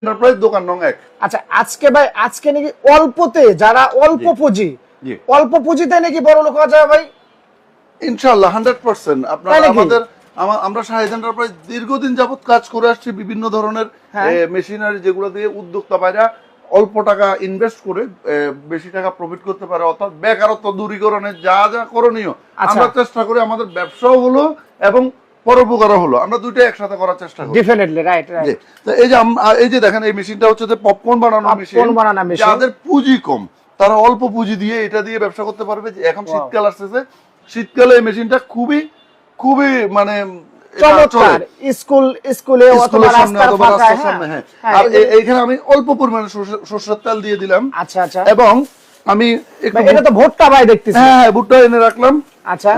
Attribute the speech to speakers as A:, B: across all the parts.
A: Enterprise দোকান নং 1।
B: আচ্ছা আজকে ভাই আজকে নাকি অল্পতে যারা অল্প পুঁজি
A: জি
B: অল্প পুঁজিতে নাকি বড় লোক হওয়া যায় ভাই
A: ইনশাআল্লাহ 100%। আপনারা আমাদের আমরা শাহিদ এন্টারপ্রাইজ দীর্ঘদিন যাবত কাজ করে আসছি বিভিন্ন ধরনের মেশিনারি যেগুলো দিয়ে উদ্যোক্তা ভাইরা অল্প টাকা ইনভেস্ট করে বেশি টাকা প্রফিট করতে পারে, অর্থাৎ বেকারত্ব দূরীকরণে যা যা করণীয় আমরা চেষ্টা করি। আমাদের ব্যবসাও হলো এবং পরোপকারও হলো, আমরা দুইটা একসাথে করার চেষ্টা করি।
B: Definitely right right.
A: তো এই যে দেখেন এই মেশিনটা হচ্ছে যে পপকর্ন বানানোর মেশিন। যাদের পুঁজি কম তারা অল্প পুঁজি দিয়ে এটা দিয়ে ব্যবসা করতে পারবে। যে এখন শীতকাল আসতেছে, শীতকালে এই মেশিনটা খুবই খুবই মানে
B: চমৎকার স্কুলে অথবা রাস্তার সামনে।
A: হ্যাঁ, আর এইখানে আমি অল্প পরিমাণে সরষের তেল দিয়ে দিলাম।
B: আচ্ছা আচ্ছা।
A: এবং আমি
B: এটা তো ভুট্টা ভাই দেখতেছি।
A: হ্যাঁ ভুট্টা এনে রাখলাম।
B: আচ্ছা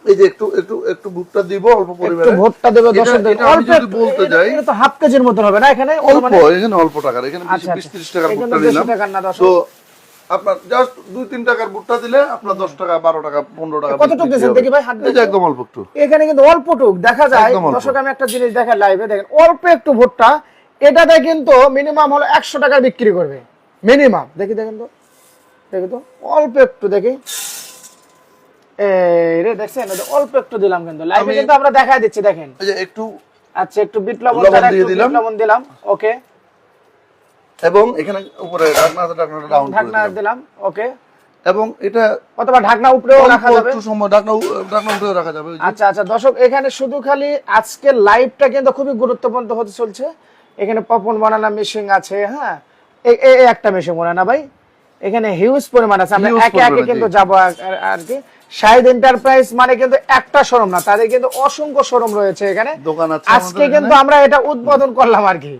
A: এই যে একটু একটু একটু ভুট্টা দিব অল্প পরিমাণে।
B: একটু ভুট্টা দেব দর্শকদের।
A: অল্প যদি বলতে যাই
B: এটা তো হাফ কেজির মতো হবে না এখানে?
A: অল্প, এখানে অল্প টাকার, এখানে 20-30 টাকার ভুট্টা দিলাম। তো আপনার জাস্ট 2-3 টাকার ভুট্টা দিলে আপনার 10 টাকা 12 টাকা 15 টাকা
B: কতটুকু দিয়েছেন দেখি ভাই হাত দিয়ে?
A: একদম অল্প একটু।
B: এখানে কিন্তু অল্পটুক দেখা যায় দর্শক। আমি একটা জিনিস দেখেন লাইভে, দেখেন অল্প একটু ভুট্টা এটাতে কিন্তু মিনিমাম হলো 100 টাকা বিক্রি করবে মিনিমাম। দেখি দেখেন তো, দেখি তো অল্প একটু দেখি। এই রে দেখছেন অল্প একটু দিলাম কিন্তু লাইভে কিন্তু আমরা দেখাই দিচ্ছি দেখেন।
A: এই যে একটু
B: আচ্ছা একটু বিট লবণ দিলাম ওকে।
A: এবং এখানে উপরে ঢাকনা
B: দিলাম ওকে।
A: এবং এটা
B: অথবা ঢাকনা উপরেও রাখা যাবে,
A: একটু সময় ঢাকনা উপরেও রাখা যাবে।
B: আচ্ছা আচ্ছা দর্শক এখানে শুধু খালি আজকে লাইভটা কিন্তু খুবই গুরুত্বপূর্ণ হতে চলছে। এখানে পপকর্ন বানানো মেশিন আছে। হ্যাঁ এই একটা মেশিন মনে না ভাই, এখানে হিউজ পরিমাণ আছে। আমরা একে একে কিন্তু যাবো আর কি। শাহিদ এন্টারপ্রাইজ মানে কিন্তু একটা শোরুম না, তাদের কিন্তু অসংখ্য শোরুম রয়েছে এখানে দোকান আছে। আজকে কিন্তু আমরা এটা উদ্বোধন করলাম আর কি।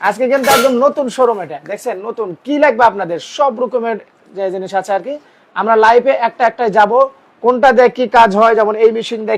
B: আজকে কিন্তু একদম নতুন শোরুম, এটা দেখছেন নতুন। কি লাগবে আপনাদের সব রকমের যে জিনিস আছে আর কি। আমরা লাইভে একটা একটা যাব, কোনটা দিয়ে কি কাজ হয়, যেমন এই মেশিন দিয়ে